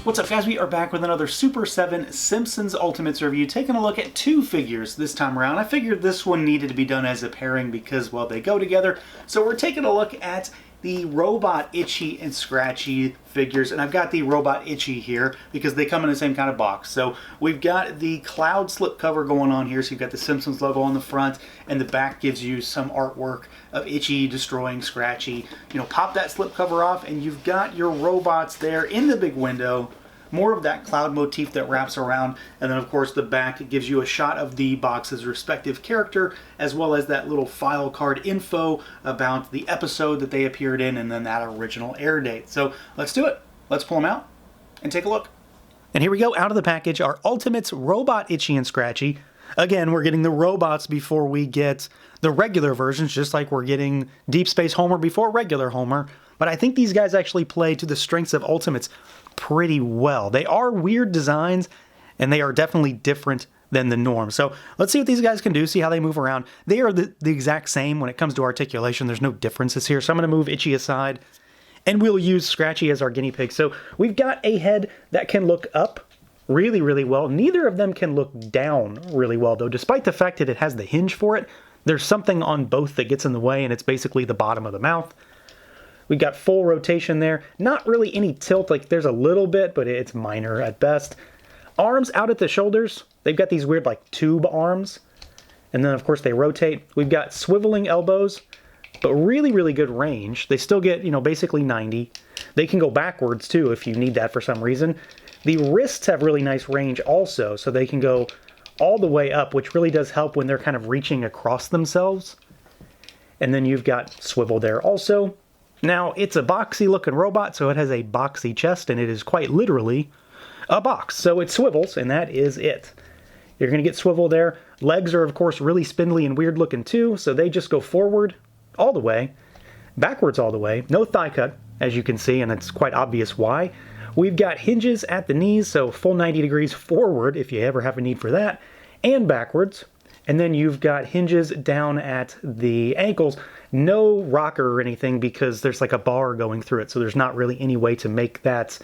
What's up, guys? We are back with another Super 7 Simpsons Ultimates review, taking a look at two figures this time around. I figured this one needed to be done as a pairing because, well, they go together. So we're taking a look at the robot Itchy and Scratchy figures, and I've got the robot Itchy here because they come in the same kind of box. So we've got the cloud slipcover going on here, so you've got the Simpsons logo on the front, and the back gives you some artwork of Itchy destroying Scratchy. You know, pop that slipcover off, and you've got your robots there in the big window. More of that cloud motif that wraps around, and then of course the back gives you a shot of the box's respective character, as well as that little file card info about the episode that they appeared in, and then that original air date. So let's do it. Let's pull them out and take a look. And here we go, out of the package, our Ultimates Robot Itchy and Scratchy. Again, we're getting the robots before we get the regular versions, just like we're getting Deep Space Homer before regular Homer. But I think these guys actually play to the strengths of Ultimates pretty well. They are weird designs, and they are definitely different than the norm. So let's see what these guys can do, see how they move around. They are the exact same when it comes to articulation. There's no differences here. So I'm going to move Itchy aside, and we'll use Scratchy as our guinea pig. So we've got a head that can look up really, really well. Neither of them can look down really well, though. Despite the fact that it has the hinge for it, there's something on both that gets in the way, and it's basically the bottom of the mouth. We've got full rotation there. Not really any tilt, like there's a little bit, but it's minor at best. Arms out at the shoulders. They've got these weird like tube arms. And then of course they rotate. We've got swiveling elbows, but really, really good range. They still get, you know, basically 90. They can go backwards too if you need that for some reason. The wrists have really nice range also, so they can go all the way up, which really does help when they're kind of reaching across themselves. And then you've got swivel there also. Now, it's a boxy looking robot, so it has a boxy chest, and it is quite literally a box. So it swivels, and that is it. You're going to get swivel there. Legs are, of course, really spindly and weird looking too, so they just go forward all the way, backwards all the way. No thigh cut, as you can see, and it's quite obvious why. We've got hinges at the knees, so full 90 degrees forward if you ever have a need for that, and backwards. And then you've got hinges down at the ankles. No rocker or anything because there's like a bar going through it, so there's not really any way to make that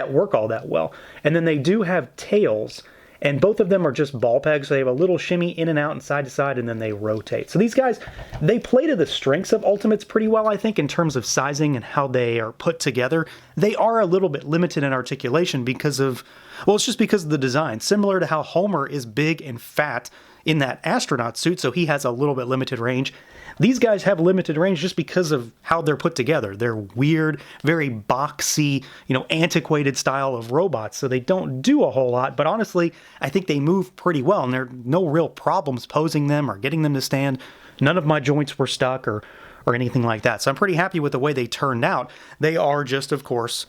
work all that well. And then they do have tails, and both of them are just ball pegs, so they have a little shimmy in and out and side to side, and then they rotate. So these guys, they play to the strengths of Ultimates pretty well, I think, in terms of sizing and how they are put together. They are a little bit limited in articulation because of, well, it's just because of the design. Similar to how Homer is big and fat in that astronaut suit, so he has a little bit limited range. These guys have limited range just because of how they're put together. They're weird, very boxy, you know, antiquated style of robots, so they don't do a whole lot, but honestly, I think they move pretty well, and there are no real problems posing them or getting them to stand. None of my joints were stuck or anything like that, so I'm pretty happy with the way they turned out. They are just, of course,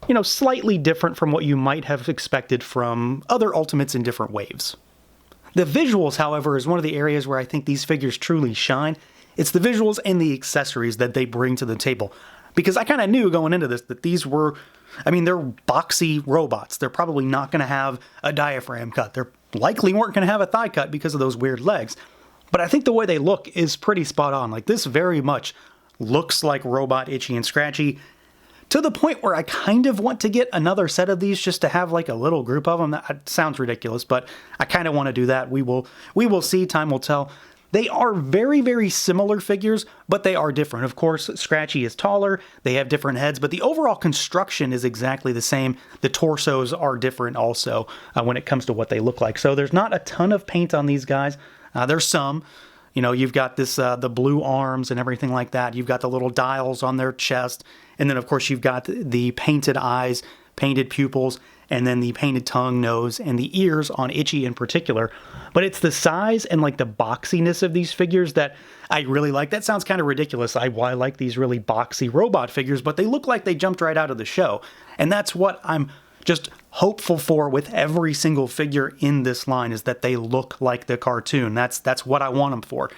you know, slightly different from what you might have expected from other Ultimates in different waves. The visuals, however, is one of the areas where I think these figures truly shine. It's the visuals and the accessories that they bring to the table. Because I kind of knew going into this that these were, I mean, they're boxy robots. They're probably not going to have a diaphragm cut. They're likely weren't going to have a thigh cut because of those weird legs. But I think the way they look is pretty spot on. Like, this very much looks like Robot Itchy and Scratchy, to the point where I kind of want to get another set of these just to have like a little group of them. That sounds ridiculous, but I kind of want to do that. We will see. Time will tell. They are very, very similar figures, but they are different. Of course, Scratchy is taller. They have different heads, but the overall construction is exactly the same. The torsos are different also when it comes to what they look like. So there's not a ton of paint on these guys. There's some. You know, you've got this the blue arms and everything like that. You've got the little dials on their chest. And then, of course, you've got the painted eyes, painted pupils, and then the painted tongue, nose, and the ears on Itchy in particular. But it's the size and, like, the boxiness of these figures that I really like. That sounds kind of ridiculous. I like these really boxy robot figures, but they look like they jumped right out of the show. And that's what I'm just hopeful for with every single figure in this line, is that they look like the cartoon. That's what I want them for.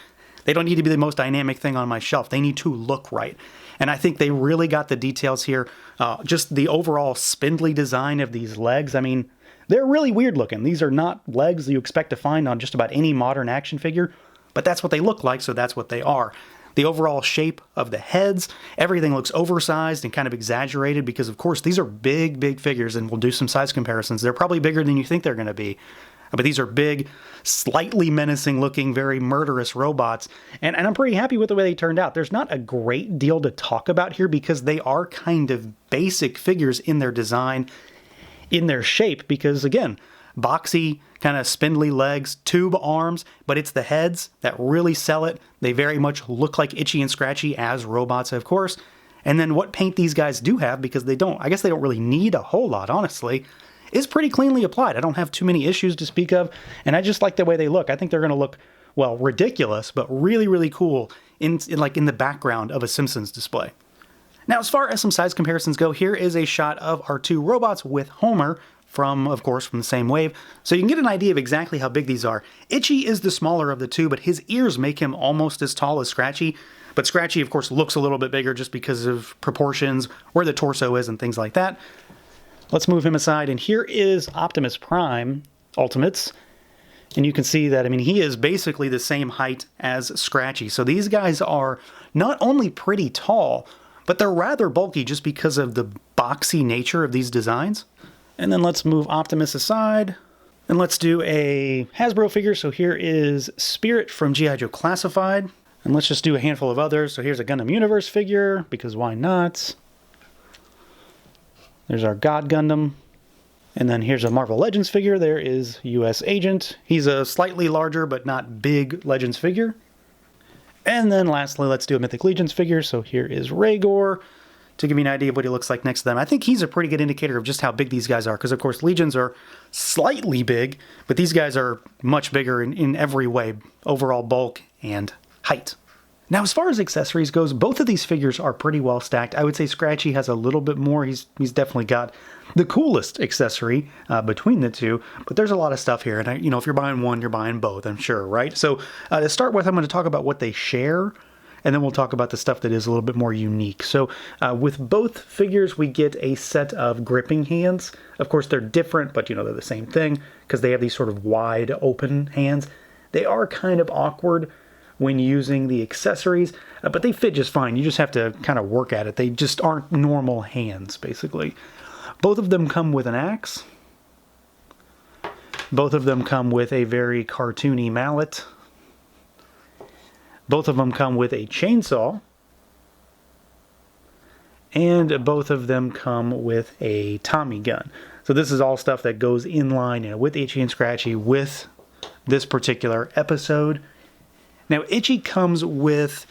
They don't need to be the most dynamic thing on my shelf. They need to look right. And I think they really got the details here. Just the overall spindly design of these legs. I mean, they're really weird looking. These are not legs that you expect to find on just about any modern action figure, but that's what they look like, so that's what they are. the overall shape of the heads. Everything looks oversized and kind of exaggerated because, of course, these are big, big figures, and we'll do some size comparisons. They're probably bigger than you think they're going to be. But these are big, slightly menacing looking, very murderous robots. And I'm pretty happy with the way they turned out. There's not a great deal to talk about here because they are kind of basic figures in their design, in their shape, because again, boxy, kind of spindly legs, tube arms, but it's the heads that really sell it. They very much look like Itchy and Scratchy as robots, of course. And then what paint these guys do have, because I guess they don't really need a whole lot, honestly, is pretty cleanly applied. I don't have too many issues to speak of, and I just like the way they look. I think they're going to look, well, ridiculous, but really, really cool in the background of a Simpsons display. Now, as far as some size comparisons go, here is a shot of our two robots with Homer from the same wave, so you can get an idea of exactly how big these are. Itchy is the smaller of the two, but his ears make him almost as tall as Scratchy. But Scratchy, of course, looks a little bit bigger just because of proportions, where the torso is, and things like that. Let's move him aside, and here is Optimus Prime Ultimates. And you can see that, I mean, he is basically the same height as Scratchy. So these guys are not only pretty tall, but they're rather bulky just because of the boxy nature of these designs. And then let's move Optimus aside, and let's do a Hasbro figure. So here is Spirit from G.I. Joe Classified. And let's just do a handful of others. So here's a Gundam Universe figure, because why not? There's our God Gundam. And then here's a Marvel Legends figure. There is US Agent. He's a slightly larger but not big Legends figure. And then lastly, let's do a Mythic Legions figure. So here is Rhaegor, to give you an idea of what he looks like next to them. I think he's a pretty good indicator of just how big these guys are, because of course Legions are slightly big, but these guys are much bigger in every way, overall bulk and height. Now, as far as accessories goes, both of these figures are pretty well stacked. I would say Scratchy has a little bit more. He's definitely got the coolest accessory between the two, but there's a lot of stuff here. And if you're buying one, you're buying both, I'm sure, right? So to start with, I'm going to talk about what they share, and then we'll talk about the stuff that is a little bit more unique. So with both figures, we get a set of gripping hands. Of course, they're different, but they're the same thing because they have these sort of wide open hands. They are kind of awkward when using the accessories, but they fit just fine. You just have to kind of work at it. They just aren't normal hands, basically. Both of them come with an axe. Both of them come with a very cartoony mallet. Both of them come with a chainsaw. And both of them come with a Tommy gun. So this is all stuff that goes in line with Itchy and Scratchy with this particular episode. Now, Itchy comes with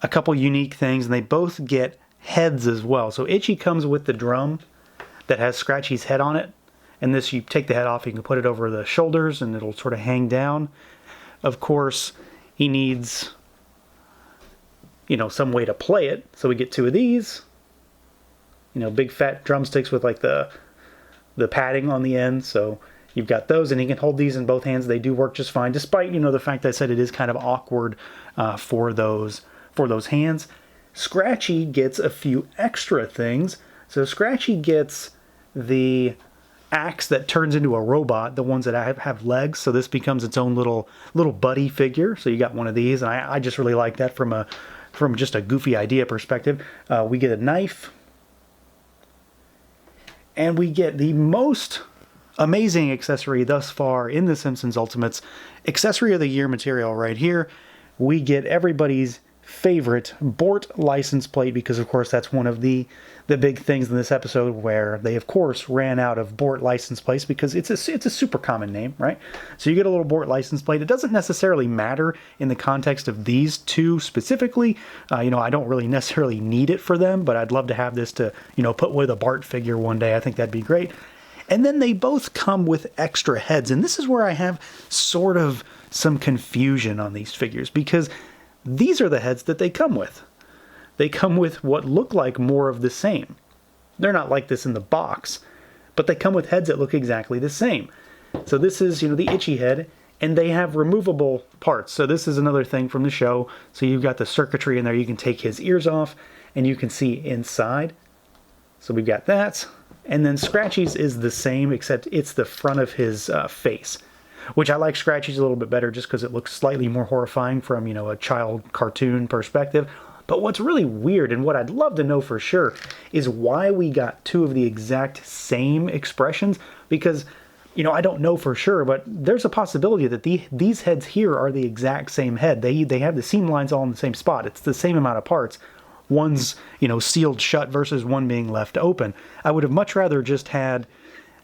a couple unique things, and they both get heads as well. So Itchy comes with the drum that has Scratchy's head on it. And this, you take the head off, you can put it over the shoulders, and it'll sort of hang down. Of course, he needs, some way to play it. So we get two of these. Big fat drumsticks with like the padding on the end. So you've got those, and he can hold these in both hands. They do work just fine, despite, the fact that I said it is kind of awkward for those hands. Scratchy gets a few extra things. So Scratchy gets the axe that turns into a robot, the ones that have legs. So this becomes its own little buddy figure. So you got one of these, and I just really like that from just a goofy idea perspective. We get a knife, and we get the most amazing accessory thus far in the Simpsons Ultimates. Accessory of the Year material right here. We get everybody's favorite Bort license plate, because of course that's one of the big things in this episode, where they of course ran out of Bort license plates, because it's a super common name, right? So you get a little Bort license plate. It doesn't necessarily matter in the context of these two specifically. I don't really necessarily need it for them, but I'd love to have this to put with a Bart figure one day. I think that'd be great. And then they both come with extra heads, and this is where I have sort of some confusion on these figures, because these are the heads that they come with. They come with what look like more of the same. They're not like this in the box, but they come with heads that look exactly the same. So this is, the Itchy head, and they have removable parts. So this is another thing from the show. So you've got the circuitry in there. You can take his ears off, and you can see inside. So we've got that. And then Scratchy's is the same, except it's the front of his face. which I like Scratchy's a little bit better just because it looks slightly more horrifying from, you know, a child cartoon perspective. But what's really weird, and what I'd love to know for sure, is why we got two of the exact same expressions, because, you know, I don't know for sure, but there's a possibility that these heads here are the exact same head. They have the seam lines all in the same spot. It's the same amount of parts. One's, you know, sealed shut versus one being left open. I would have much rather just had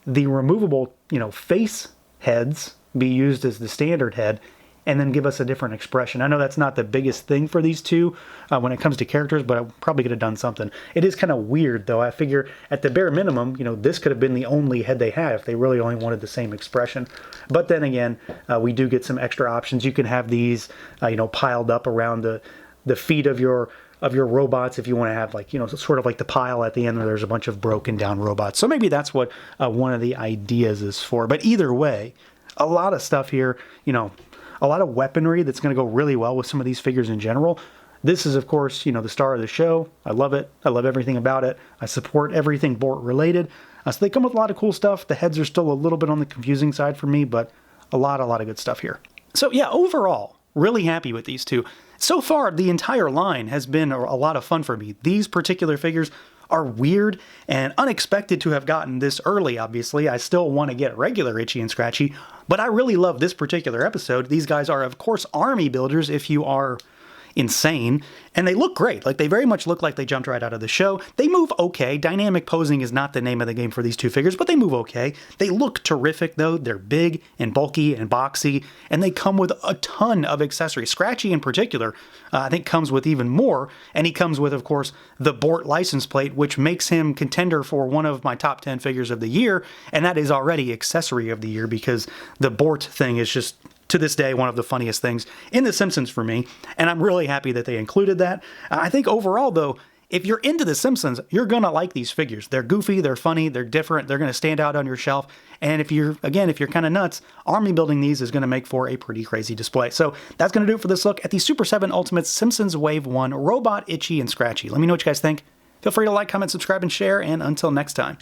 the removable, you know, face heads be used as the standard head, and then give us a different expression. I know that's not the biggest thing for these two when it comes to characters, but I probably could have done something. It is kind of weird, though. I figure at the bare minimum, you know, this could have been the only head they had if they really only wanted the same expression. But then again, we do get some extra options. You can have these, you know, piled up around the feet of your robots if you want to have, like, you know, sort of like the pile at the end where there's a bunch of broken down robots. So maybe that's what one of the ideas is for. But either way, a lot of stuff here, you know, a lot of weaponry that's going to go really well with some of these figures in general. This is, of course, you know, the star of the show. I love it. I love everything about it. I support everything Bort related. So they come with a lot of cool stuff. The heads are still a little bit on the confusing side for me, but a lot of good stuff here. So yeah, overall, really happy with these two. So far, the entire line has been a lot of fun for me. These particular figures are weird and unexpected to have gotten this early, obviously. I still want to get regular Itchy and Scratchy, but I really love this particular episode. These guys are, of course, army builders if you are insane, and they look great. Like, they very much look like they jumped right out of the show. They move okay. Dynamic posing is not the name of the game for these two figures, but they move okay. They look terrific, though. They're big and bulky and boxy, and they come with a ton of accessories. Scratchy, in particular, I think comes with even more, and he comes with, of course, the Bort license plate, which makes him contender for one of my top 10 figures of the year, and that is already accessory of the year because the Bort thing is just, to this day, one of the funniest things in The Simpsons for me, and I'm really happy that they included that. I think overall, though, if you're into The Simpsons, you're going to like these figures. They're goofy, they're funny, they're different, they're going to stand out on your shelf, and if you're kind of nuts, army building these is going to make for a pretty crazy display. So that's going to do it for this look at the Super 7 Ultimate Simpsons Wave 1 Robot Itchy and Scratchy. Let me know what you guys think. Feel free to like, comment, subscribe, and share, and until next time.